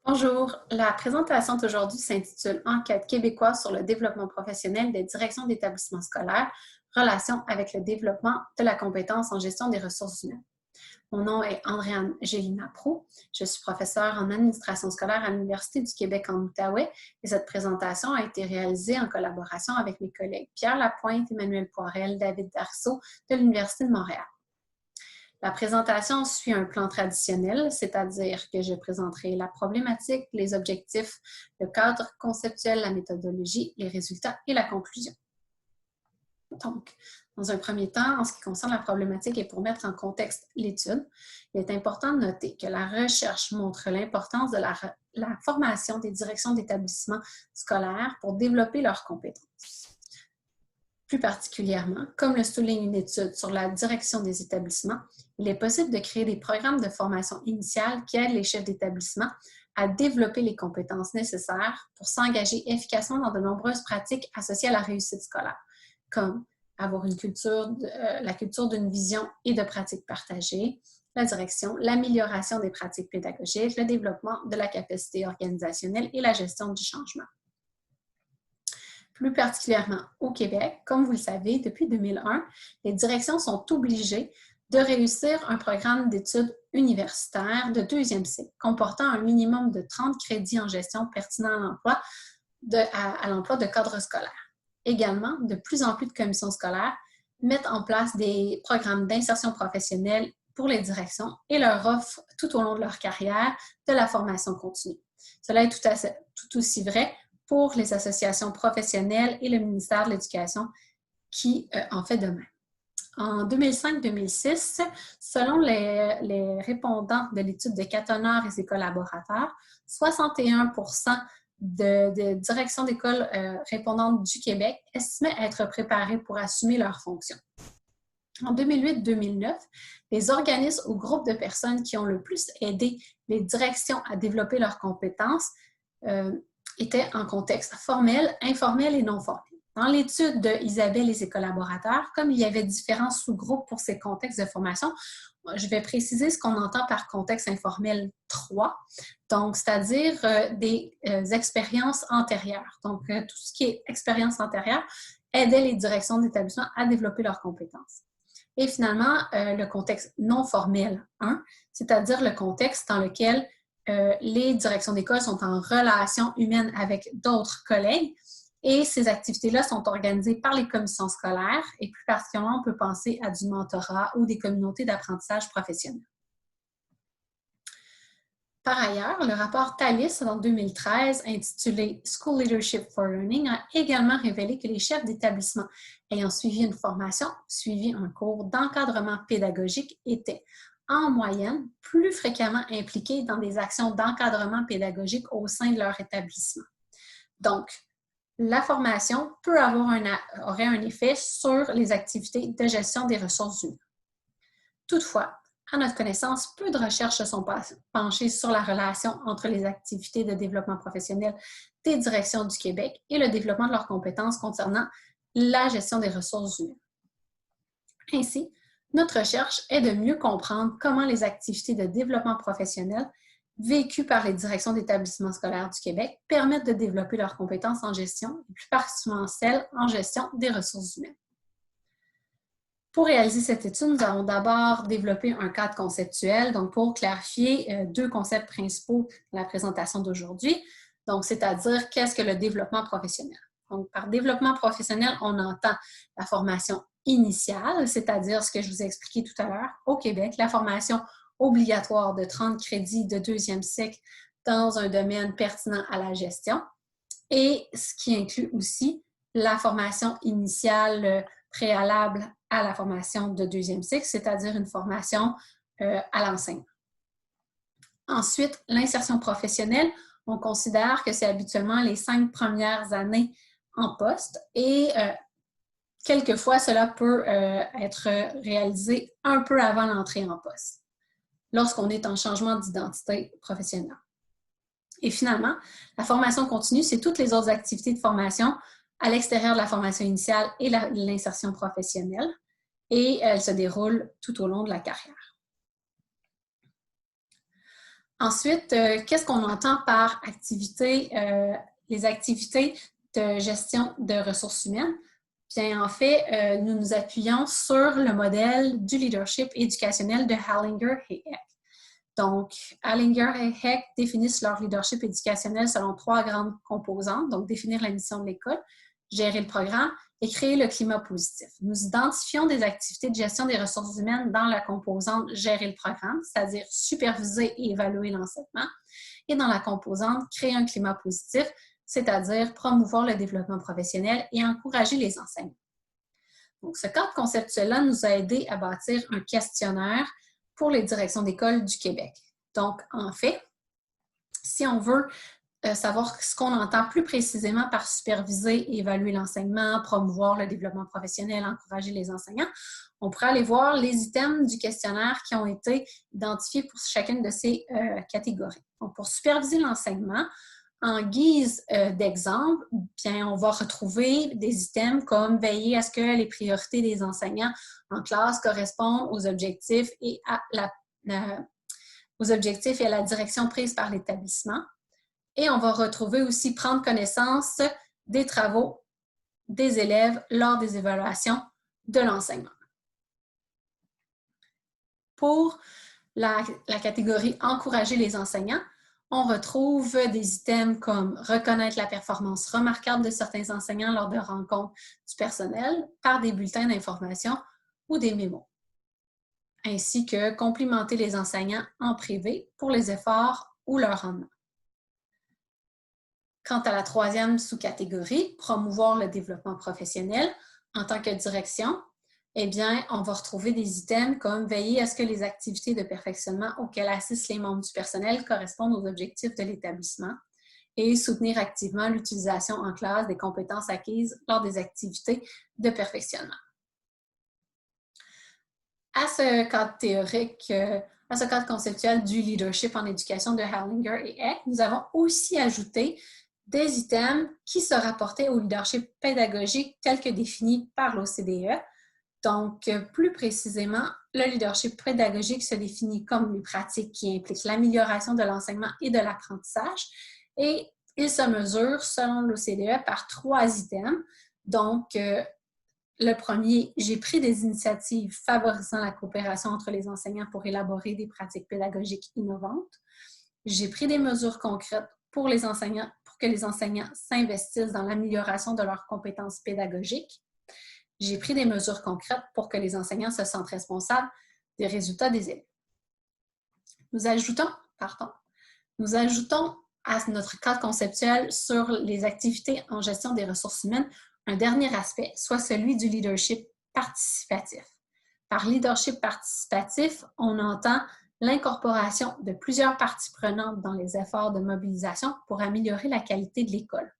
Bonjour, la présentation d'aujourd'hui s'intitule Enquête québécoise sur le développement professionnel des directions d'établissements scolaires, relation avec le développement de la compétence en gestion des ressources humaines. Mon nom est Andréane Gélina Proulx. Je suis professeure en administration scolaire à l'Université du Québec en Outaouais et cette présentation a été réalisée en collaboration avec mes collègues Pierre Lapointe, Emmanuel Poirel, David Darceau de l'Université de Montréal. La présentation suit un plan traditionnel, c'est-à-dire que je présenterai la problématique, les objectifs, le cadre conceptuel, la méthodologie, les résultats et la conclusion. Donc, dans un premier temps, en ce qui concerne la problématique et pour mettre en contexte l'étude, il est important de noter que la recherche montre l'importance de la formation des directions d'établissements scolaires pour développer leurs compétences. Plus particulièrement, comme le souligne une étude sur la direction des établissements, il est possible de créer des programmes de formation initiale qui aident les chefs d'établissement à développer les compétences nécessaires pour s'engager efficacement dans de nombreuses pratiques associées à la réussite scolaire, comme avoir la culture d'une vision et de pratiques partagées, la direction, l'amélioration des pratiques pédagogiques, le développement de la capacité organisationnelle et la gestion du changement. Plus particulièrement au Québec, comme vous le savez, depuis 2001, les directions sont obligées de réussir un programme d'études universitaires de deuxième cycle, comportant un minimum de 30 crédits en gestion pertinents à l'emploi de cadres scolaires. Également, de plus en plus de commissions scolaires mettent en place des programmes d'insertion professionnelle pour les directions et leur offrent tout au long de leur carrière de la formation continue. Cela est tout aussi vrai pour les associations professionnelles et le ministère de l'Éducation qui en fait de même. En 2005-2006, selon les répondants de l'étude de Catonard et ses collaborateurs, 61% de directions d'écoles répondantes du Québec estimaient être préparées pour assumer leurs fonctions. En 2008-2009, les organismes ou groupes de personnes qui ont le plus aidé les directions à développer leurs compétences étaient en contexte formel, informel et non formel. Dans l'étude d'Isabelle et ses collaborateurs, comme il y avait différents sous-groupes pour ces contextes de formation, je vais préciser ce qu'on entend par contexte informel 3, donc c'est-à-dire des expériences antérieures. Donc, tout ce qui est expérience antérieure aidait les directions d'établissement à développer leurs compétences. Et finalement, le contexte non formel 1, c'est-à-dire le contexte dans lequel les directions d'école sont en relation humaine avec d'autres collègues et ces activités-là sont organisées par les commissions scolaires et plus particulièrement, on peut penser à du mentorat ou des communautés d'apprentissage professionnel. Par ailleurs, le rapport Thalys en 2013, intitulé « School Leadership for Learning », a également révélé que les chefs d'établissement ayant suivi une formation, suivi un cours d'encadrement pédagogique étaient en moyenne, plus fréquemment impliqués dans des actions d'encadrement pédagogique au sein de leur établissement. Donc, la formation aurait un effet sur les activités de gestion des ressources humaines. Toutefois, à notre connaissance, peu de recherches se sont penchées sur la relation entre les activités de développement professionnel des directions du Québec et le développement de leurs compétences concernant la gestion des ressources humaines. Ainsi, notre recherche est de mieux comprendre comment les activités de développement professionnel vécues par les directions d'établissements scolaires du Québec permettent de développer leurs compétences en gestion, et plus particulièrement celles en gestion des ressources humaines. Pour réaliser cette étude, nous avons d'abord développé un cadre conceptuel, donc pour clarifier deux concepts principaux de la présentation d'aujourd'hui, donc c'est-à-dire qu'est-ce que le développement professionnel. Donc, par développement professionnel, on entend la formation initiale, c'est-à-dire ce que je vous ai expliqué tout à l'heure, au Québec, la formation obligatoire de 30 crédits de deuxième cycle dans un domaine pertinent à la gestion, et ce qui inclut aussi la formation initiale préalable à la formation de deuxième cycle, c'est-à-dire une formation à l'enseignement. Ensuite, l'insertion professionnelle, on considère que c'est habituellement les 5 premières années en poste et quelquefois, cela peut être réalisé un peu avant l'entrée en poste, lorsqu'on est en changement d'identité professionnelle. Et finalement, la formation continue, c'est toutes les autres activités de formation à l'extérieur de la formation initiale et l'insertion professionnelle, et elle se déroule tout au long de la carrière. Ensuite, qu'est-ce qu'on entend par activité, les activités de gestion de ressources humaines? Bien, en fait, nous nous appuyons sur le modèle du leadership éducationnel de Hallinger et Heck. Donc, Hallinger et Heck définissent leur leadership éducationnel selon 3 grandes composantes, donc définir la mission de l'école, gérer le programme et créer le climat positif. Nous identifions des activités de gestion des ressources humaines dans la composante gérer le programme, c'est-à-dire superviser et évaluer l'enseignement, et dans la composante créer un climat positif, c'est-à-dire promouvoir le développement professionnel et encourager les enseignants. Donc, ce cadre conceptuel-là nous a aidé à bâtir un questionnaire pour les directions d'école du Québec. Donc, en fait, si on veut savoir ce qu'on entend plus précisément par superviser et évaluer l'enseignement, promouvoir le développement professionnel, encourager les enseignants, on pourrait aller voir les items du questionnaire qui ont été identifiés pour chacune de ces catégories. Donc, pour superviser l'enseignement, en guise d'exemple, bien, on va retrouver des items comme veiller à ce que les priorités des enseignants en classe correspondent aux objectifs et à la direction prise par l'établissement. Et on va retrouver aussi prendre connaissance des travaux des élèves lors des évaluations de l'enseignement. Pour la catégorie encourager les enseignants, on retrouve des items comme reconnaître la performance remarquable de certains enseignants lors de rencontres du personnel par des bulletins d'information ou des mémos, ainsi que complimenter les enseignants en privé pour les efforts ou leur rendement. Quant à la troisième sous-catégorie, promouvoir le développement professionnel en tant que direction, eh bien, on va retrouver des items comme veiller à ce que les activités de perfectionnement auxquelles assistent les membres du personnel correspondent aux objectifs de l'établissement et soutenir activement l'utilisation en classe des compétences acquises lors des activités de perfectionnement. À ce cadre théorique, à ce cadre conceptuel du leadership en éducation de Hallinger et Heck, nous avons aussi ajouté des items qui se rapportaient au leadership pédagogique tel que défini par l'OCDE. Donc, plus précisément, le leadership pédagogique se définit comme une pratique qui implique l'amélioration de l'enseignement et de l'apprentissage et il se mesure, selon l'OCDE, par 3 items. Donc, le premier, j'ai pris des initiatives favorisant la coopération entre les enseignants pour élaborer des pratiques pédagogiques innovantes. J'ai pris des mesures concrètes pour les enseignants, pour que les enseignants s'investissent dans l'amélioration de leurs compétences pédagogiques. J'ai pris des mesures concrètes pour que les enseignants se sentent responsables des résultats des élèves. Nous ajoutons à notre cadre conceptuel sur les activités en gestion des ressources humaines un dernier aspect, soit celui du leadership participatif. Par leadership participatif, on entend l'incorporation de plusieurs parties prenantes dans les efforts de mobilisation pour améliorer la qualité de l'école.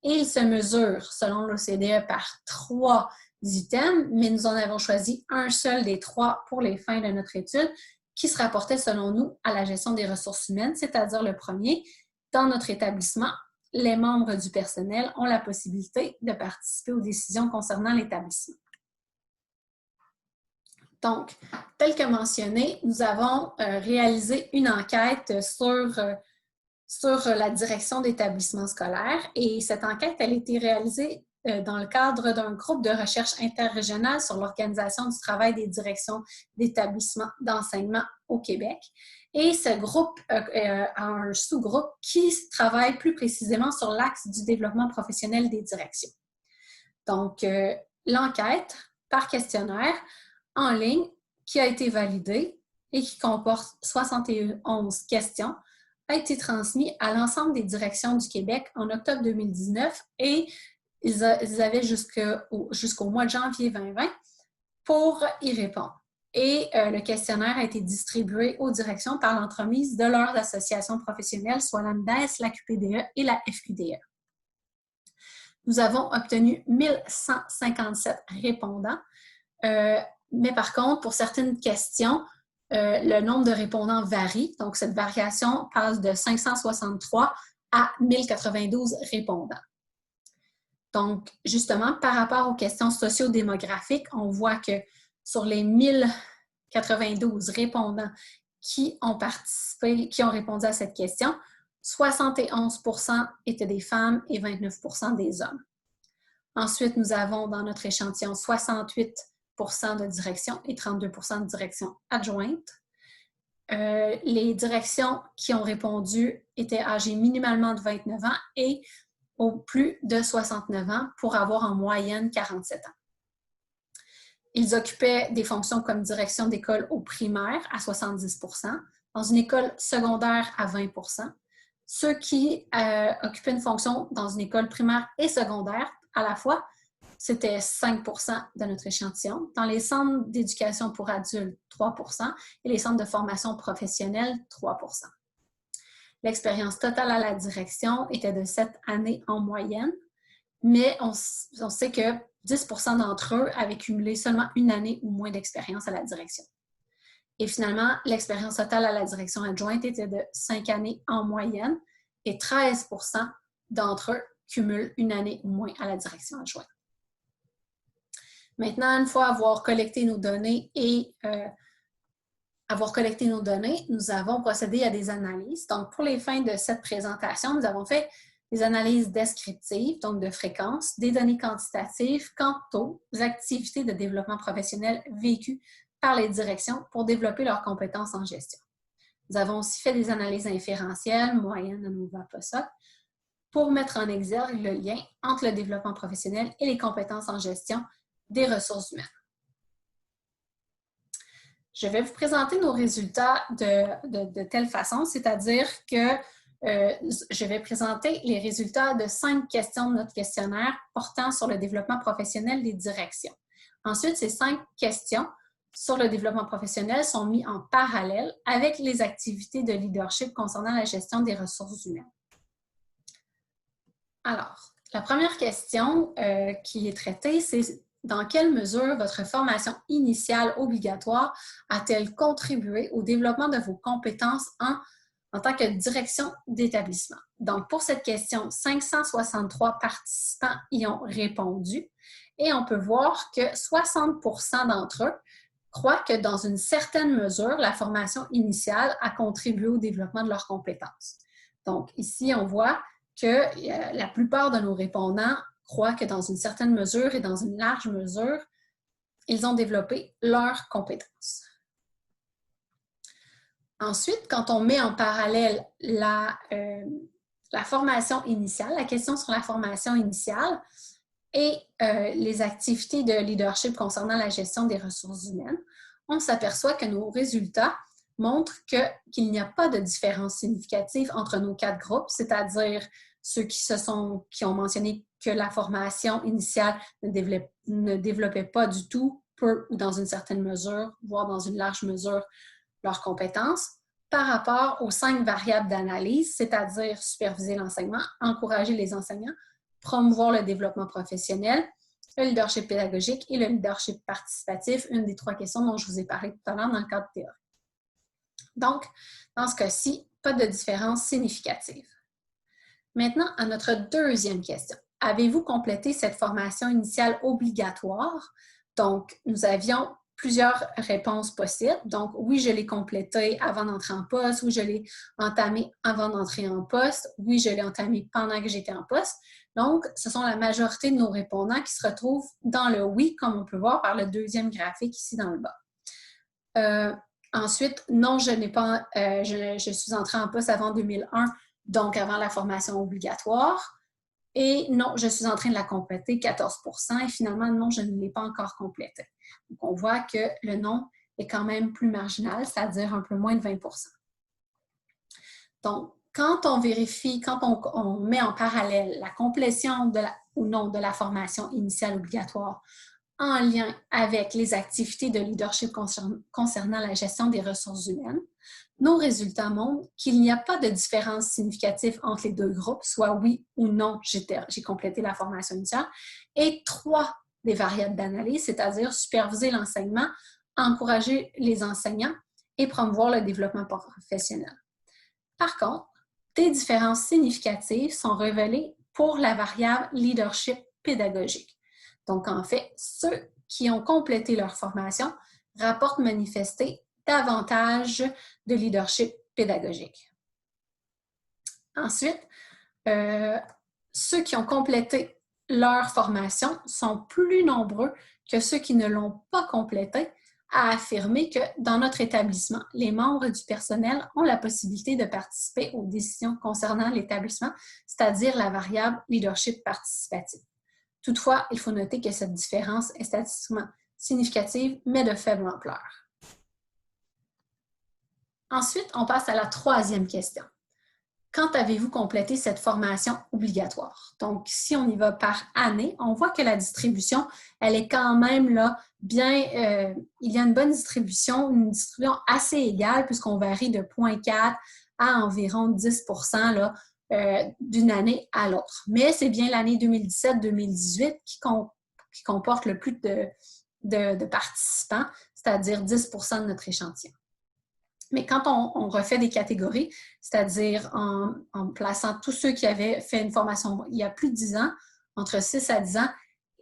Et il se mesure, selon l'OCDE, par 3 items, mais nous en avons choisi un seul des 3 pour les fins de notre étude, qui se rapportait, selon nous, à la gestion des ressources humaines, c'est-à-dire le premier, dans notre établissement, les membres du personnel ont la possibilité de participer aux décisions concernant l'établissement. Donc, tel que mentionné, nous avons réalisé une enquête sur la direction d'établissements scolaires et cette enquête, elle a été réalisée dans le cadre d'un groupe de recherche interrégional sur l'organisation du travail des directions d'établissements d'enseignement au Québec. Et ce groupe a un sous-groupe qui travaille plus précisément sur l'axe du développement professionnel des directions. Donc, l'enquête par questionnaire en ligne qui a été validée et qui comporte 71 questions a été transmise à l'ensemble des directions du Québec en octobre 2019 et ils avaient jusqu'au mois de janvier 2020 pour y répondre. Et le questionnaire a été distribué aux directions par l'entremise de leurs associations professionnelles, soit l'AMDES, la QPDE et la FQDE. Nous avons obtenu 1157 répondants, mais par contre, pour certaines questions, le nombre de répondants varie. Donc, cette variation passe de 563 à 1092 répondants. Donc, justement, par rapport aux questions sociodémographiques, on voit que sur les 1092 répondants qui ont participé, qui ont répondu à cette question, 71% étaient des femmes et 29% des hommes. Ensuite, nous avons dans notre échantillon 68% de direction et 32% de direction adjointe. Les directions qui ont répondu étaient âgées minimalement de 29 ans et au plus de 69 ans pour avoir en moyenne 47 ans. Ils occupaient des fonctions comme direction d'école au primaire à 70%, dans une école secondaire à 20%. Ceux qui occupaient une fonction dans une école primaire et secondaire à la fois, c'était 5% de notre échantillon. Dans les centres d'éducation pour adultes, 3% et les centres de formation professionnelle, 3%. L'expérience totale à la direction était de 7 années en moyenne, mais on sait que 10% d'entre eux avaient cumulé seulement une année ou moins d'expérience à la direction. Et finalement, l'expérience totale à la direction adjointe était de 5 années en moyenne et 13% d'entre eux cumulent une année ou moins à la direction adjointe. Maintenant, une fois avoir collecté nos données nous avons procédé à des analyses. Donc, pour les fins de cette présentation, nous avons fait des analyses descriptives, donc de fréquence, des données quantitatives quant aux activités de développement professionnel vécues par les directions pour développer leurs compétences en gestion. Nous avons aussi fait des analyses inférentielles, moyennes, ANOVA, POSOC, pour mettre en exergue le lien entre le développement professionnel et les compétences en gestion des ressources humaines. Je vais vous présenter nos résultats de telle façon, c'est-à-dire que je vais présenter les résultats de 5 questions de notre questionnaire portant sur le développement professionnel des directions. Ensuite, ces 5 questions sur le développement professionnel sont mises en parallèle avec les activités de leadership concernant la gestion des ressources humaines. Alors, la première question qui est traitée, c'est dans quelle mesure votre formation initiale obligatoire a-t-elle contribué au développement de vos compétences en tant que direction d'établissement? Donc, pour cette question, 563 participants y ont répondu et on peut voir que 60% d'entre eux croient que dans une certaine mesure, la formation initiale a contribué au développement de leurs compétences. Donc, ici, on voit que la plupart de nos répondants croient que dans une certaine mesure et dans une large mesure, ils ont développé leurs compétences. Ensuite, quand on met en parallèle la formation initiale, la question sur la formation initiale et les activités de leadership concernant la gestion des ressources humaines, on s'aperçoit que nos résultats montrent qu'il n'y a pas de différence significative entre nos 4 groupes, c'est-à-dire ceux qui ont mentionné que la formation initiale ne développait pas du tout, peu ou dans une certaine mesure, voire dans une large mesure, leurs compétences, par rapport aux 5 variables d'analyse, c'est-à-dire superviser l'enseignement, encourager les enseignants, promouvoir le développement professionnel, le leadership pédagogique et le leadership participatif, une des 3 questions dont je vous ai parlé tout à l'heure dans le cadre théorique. Donc, dans ce cas-ci, pas de différence significative. Maintenant, à notre deuxième question. Avez-vous complété cette formation initiale obligatoire? Donc, nous avions plusieurs réponses possibles. Donc, oui, je l'ai complétée avant d'entrer en poste. Oui, je l'ai entamée avant d'entrer en poste. Oui, je l'ai entamée pendant que j'étais en poste. Donc, ce sont la majorité de nos répondants qui se retrouvent dans le oui, comme on peut voir par le deuxième graphique ici dans le bas. Ensuite, non, je n'ai pas, je suis entrée en poste avant 2001, donc avant la formation obligatoire. Et non, je suis en train de la compléter, 14%. Et finalement, non, je ne l'ai pas encore complétée. Donc, on voit que le non est quand même plus marginal, c'est-à-dire un peu moins de 20%. Donc, quand on vérifie, quand on met en parallèle la complétion ou non de la formation initiale obligatoire en lien avec les activités de leadership concernant la gestion des ressources humaines, nos résultats montrent qu'il n'y a pas de différence significative entre les 2 groupes, soit oui ou non, j'ai complété la formation initiale, et 3 des variables d'analyse, c'est-à-dire superviser l'enseignement, encourager les enseignants et promouvoir le développement professionnel. Par contre, des différences significatives sont révélées pour la variable leadership pédagogique. Donc, en fait, ceux qui ont complété leur formation rapportent manifester davantage de leadership pédagogique. Ensuite, ceux qui ont complété leur formation sont plus nombreux que ceux qui ne l'ont pas complétée à affirmer que dans notre établissement, les membres du personnel ont la possibilité de participer aux décisions concernant l'établissement, c'est-à-dire la variable leadership participatif. Toutefois, il faut noter que cette différence est statistiquement significative, mais de faible ampleur. Ensuite, on passe à la troisième question. Quand avez-vous complété cette formation obligatoire? Donc, si on y va par année, on voit que la distribution, elle est quand même là bien, il y a une bonne distribution, une distribution assez égale puisqu'on varie de 0,4 à environ 10 là, d'une année à l'autre. Mais c'est bien l'année 2017-2018 qui comporte le plus de participants, c'est-à-dire 10 de notre échantillon. Mais quand on refait des catégories, c'est-à-dire en plaçant tous ceux qui avaient fait une formation il y a plus de 10 ans, entre 6 à 10 ans,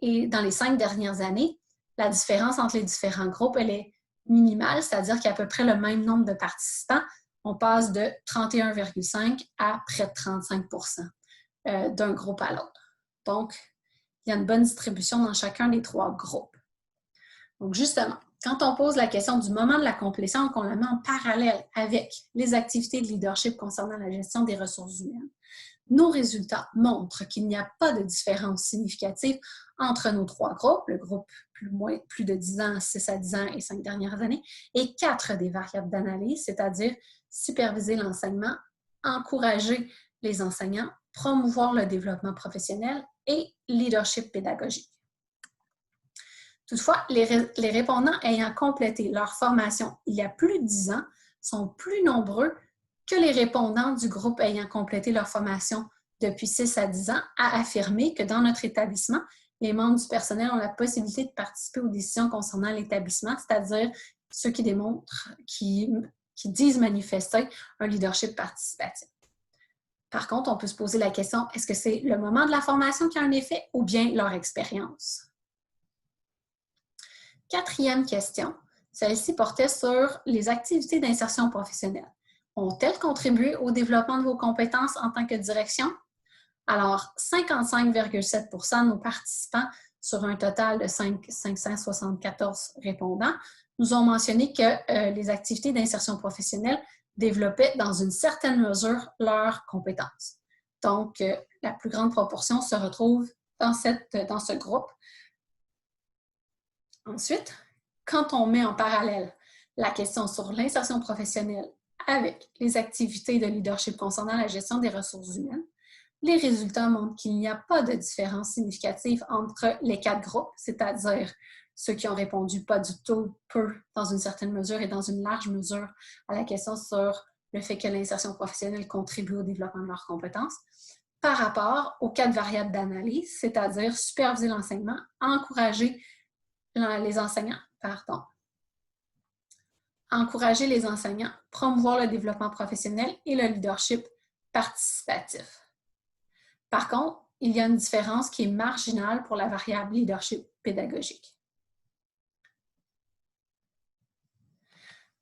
et dans les 5 dernières années, la différence entre les différents groupes, elle est minimale, c'est-à-dire qu'il y a à peu près le même nombre de participants. On passe de 31,5 à près de 35 d'un groupe à l'autre. Donc, il y a une bonne distribution dans chacun des 3 groupes. Donc, justement, quand on pose la question du moment de la complétion, qu'on la met en parallèle avec les activités de leadership concernant la gestion des ressources humaines, nos résultats montrent qu'il n'y a pas de différence significative entre nos 3 groupes, le groupe plus de 10 ans, 6 à 10 ans et 5 dernières années, et 4 des variables d'analyse, c'est-à-dire superviser l'enseignement, encourager les enseignants, promouvoir le développement professionnel et leadership pédagogique. Toutefois, les répondants ayant complété leur formation il y a plus de 10 ans sont plus nombreux que les répondants du groupe ayant complété leur formation depuis 6 à 10 ans à affirmer que dans notre établissement, les membres du personnel ont la possibilité de participer aux décisions concernant l'établissement, c'est-à-dire ceux qui démontrent, qui disent manifester un leadership participatif. Par contre, on peut se poser la question, est-ce que c'est le moment de la formation qui a un effet ou bien leur expérience? Quatrième question, celle-ci portait sur les activités d'insertion professionnelle. Ont-elles contribué au développement de vos compétences en tant que direction? Alors, 55,7 % de nos participants, sur un total de 574 répondants, nous ont mentionné que les activités d'insertion professionnelle développaient dans une certaine mesure leurs compétences. Donc, la plus grande proportion se retrouve dans ce groupe. Ensuite, quand on met en parallèle la question sur l'insertion professionnelle avec les activités de leadership concernant la gestion des ressources humaines, les résultats montrent qu'il n'y a pas de différence significative entre les 4 groupes, c'est-à-dire ceux qui ont répondu pas du tout, peu, dans une certaine mesure et dans une large mesure à la question sur le fait que l'insertion professionnelle contribue au développement de leurs compétences, par rapport aux 4 variables d'analyse, c'est-à-dire superviser l'enseignement, encourager les enseignants, encourager les enseignants, promouvoir le développement professionnel et le leadership participatif. Par contre, il y a une différence qui est marginale pour la variable leadership pédagogique.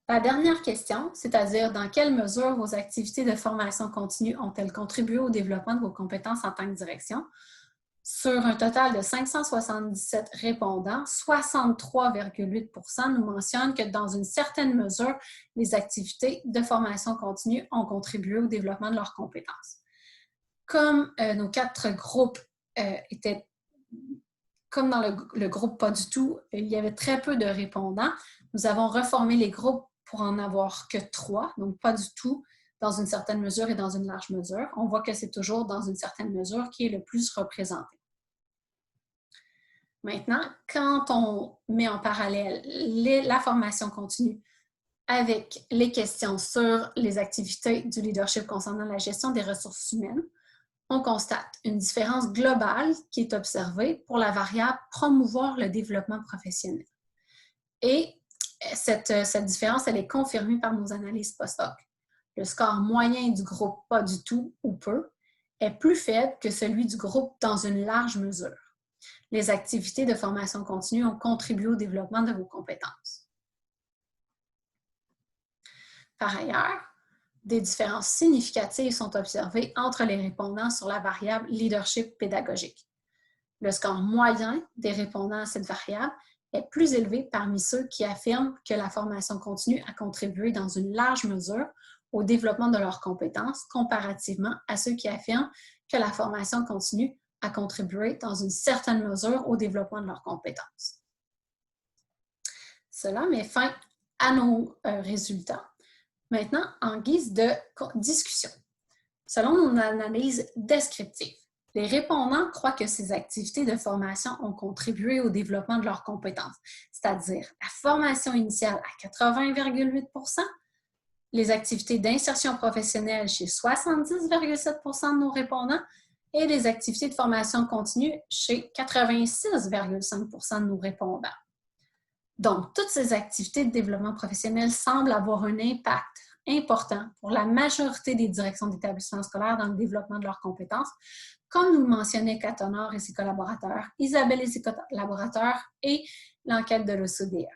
La dernière question, c'est-à-dire dans quelle mesure vos activités de formation continue ont-elles contribué au développement de vos compétences en tant que direction? Sur un total de 577 répondants, 63,8 % nous mentionnent que dans une certaine mesure, les activités de formation continue ont contribué au développement de leurs compétences. Comme nos 4 groupes étaient, comme dans le groupe pas du tout, il y avait très peu de répondants, nous avons reformé les groupes pour en avoir que 3, donc pas du tout, dans une certaine mesure et dans une large mesure. On voit que c'est toujours dans une certaine mesure qui est le plus représenté. Maintenant, quand on met en parallèle la formation continue avec les questions sur les activités du leadership concernant la gestion des ressources humaines, on constate une différence globale qui est observée pour la variable « promouvoir le développement professionnel ». Et cette différence, elle est confirmée par nos analyses post-hoc. Le score moyen du groupe « pas du tout » ou « peu » est plus faible que celui du groupe dans une large mesure. Les activités de formation continue ont contribué au développement de vos compétences. Par ailleurs, des différences significatives sont observées entre les répondants sur la variable leadership pédagogique. Le score moyen des répondants à cette variable est plus élevé parmi ceux qui affirment que la formation continue a contribué dans une large mesure au développement de leurs compétences, comparativement à ceux qui affirment que la formation continue a contribué dans une certaine mesure au développement de leurs compétences. Cela met fin à nos résultats. Maintenant, en guise de discussion, selon mon analyse descriptive, les répondants croient que ces activités de formation ont contribué au développement de leurs compétences, c'est-à-dire la formation initiale à 80,8 %, les activités d'insertion professionnelle chez 70,7 % de nos répondants et les activités de formation continue chez 86,5 % de nos répondants. Donc, toutes ces activités de développement professionnel semblent avoir un impact important pour la majorité des directions d'établissements scolaires dans le développement de leurs compétences, comme nous le mentionnaient Kat Honor et ses collaborateurs, Isabelle et ses collaborateurs et l'enquête de l'OCDE.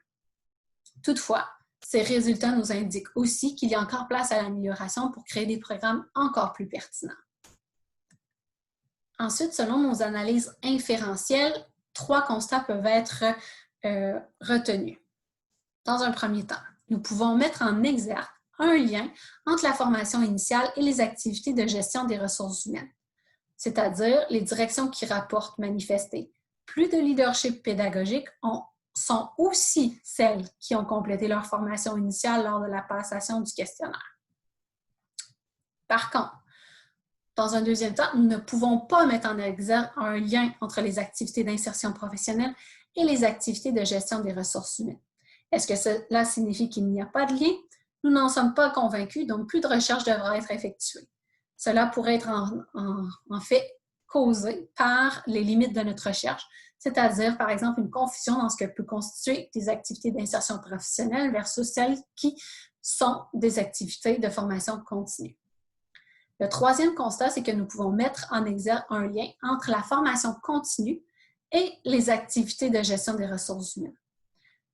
Toutefois, ces résultats nous indiquent aussi qu'il y a encore place à l'amélioration pour créer des programmes encore plus pertinents. Ensuite, selon nos analyses inférentielles, 3 constats peuvent être retenus. Dans un premier temps, nous pouvons mettre en exergue un lien entre la formation initiale et les activités de gestion des ressources humaines, c'est-à-dire les directions qui rapportent manifester plus de leadership pédagogique sont aussi celles qui ont complété leur formation initiale lors de la passation du questionnaire. Par contre, dans un deuxième temps, nous ne pouvons pas mettre en exergue un lien entre les activités d'insertion professionnelle et les activités de gestion des ressources humaines. Est-ce que cela signifie qu'il n'y a pas de lien? Nous n'en sommes pas convaincus, donc plus de recherches devraient être effectuées. Cela pourrait être en fait causé par les limites de notre recherche, c'est-à-dire, par exemple, une confusion dans ce que peut constituer des activités d'insertion professionnelle versus celles qui sont des activités de formation continue. Le troisième constat, c'est que nous pouvons mettre en exergue un lien entre la formation continue et les activités de gestion des ressources humaines.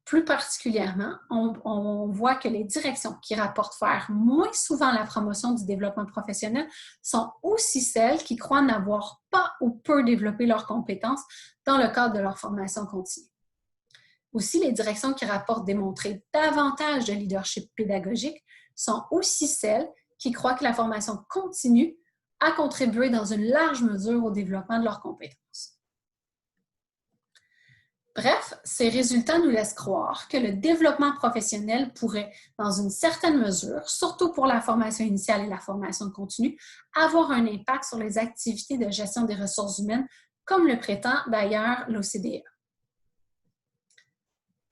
Plus particulièrement, on voit que les directions qui rapportent faire moins souvent la promotion du développement professionnel sont aussi celles qui croient n'avoir pas ou peu développé leurs compétences dans le cadre de leur formation continue. Aussi, les directions qui rapportent démontrer davantage de leadership pédagogique sont aussi celles qui croient que la formation continue a contribué dans une large mesure au développement de leurs compétences. Bref, ces résultats nous laissent croire que le développement professionnel pourrait, dans une certaine mesure, surtout pour la formation initiale et la formation continue, avoir un impact sur les activités de gestion des ressources humaines, comme le prétend d'ailleurs l'OCDE.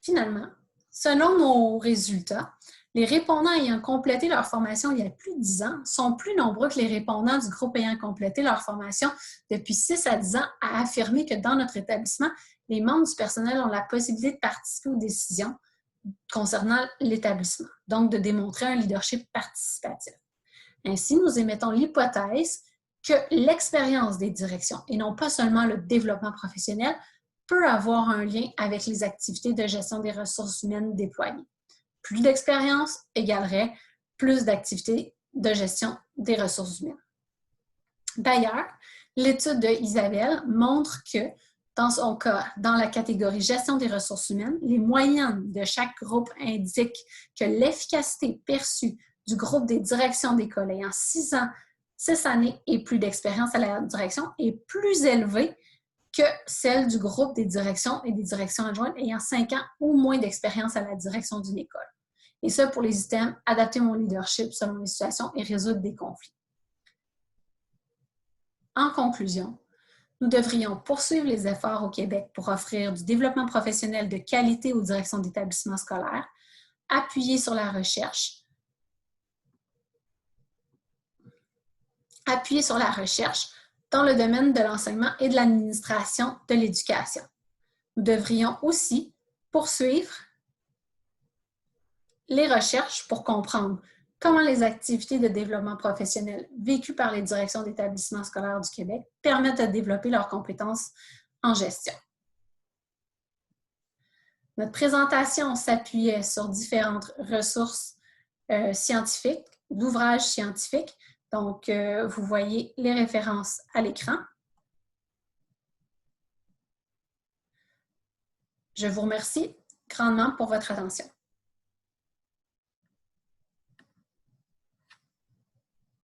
Finalement, selon nos résultats, les répondants ayant complété leur formation il y a plus de 10 ans sont plus nombreux que les répondants du groupe ayant complété leur formation depuis 6 à 10 ans à affirmer que dans notre établissement, les membres du personnel ont la possibilité de participer aux décisions concernant l'établissement, donc de démontrer un leadership participatif. Ainsi, nous émettons l'hypothèse que l'expérience des directions, et non pas seulement le développement professionnel, peut avoir un lien avec les activités de gestion des ressources humaines déployées. Plus d'expérience égalerait plus d'activités de gestion des ressources humaines. D'ailleurs, l'étude de Isabelle montre que, dans son cas, dans la catégorie gestion des ressources humaines, les moyennes de chaque groupe indiquent que l'efficacité perçue du groupe des directions d'école ayant 6 années et plus d'expérience à la direction est plus élevée que celle du groupe des directions et des directions adjointes ayant 5 ans ou moins d'expérience à la direction d'une école. Et ça pour les items « Adapter mon leadership selon les situations et résoudre des conflits ». En conclusion, nous devrions poursuivre les efforts au Québec pour offrir du développement professionnel de qualité aux directions d'établissements scolaires, appuyer sur la recherche dans le domaine de l'enseignement et de l'administration de l'éducation. Nous devrions aussi poursuivre les recherches pour comprendre comment les activités de développement professionnel vécues par les directions d'établissements scolaires du Québec permettent de développer leurs compétences en gestion. Notre présentation s'appuyait sur différentes ressources scientifiques, d'ouvrages scientifiques. Donc, vous voyez les références à l'écran. Je vous remercie grandement pour votre attention.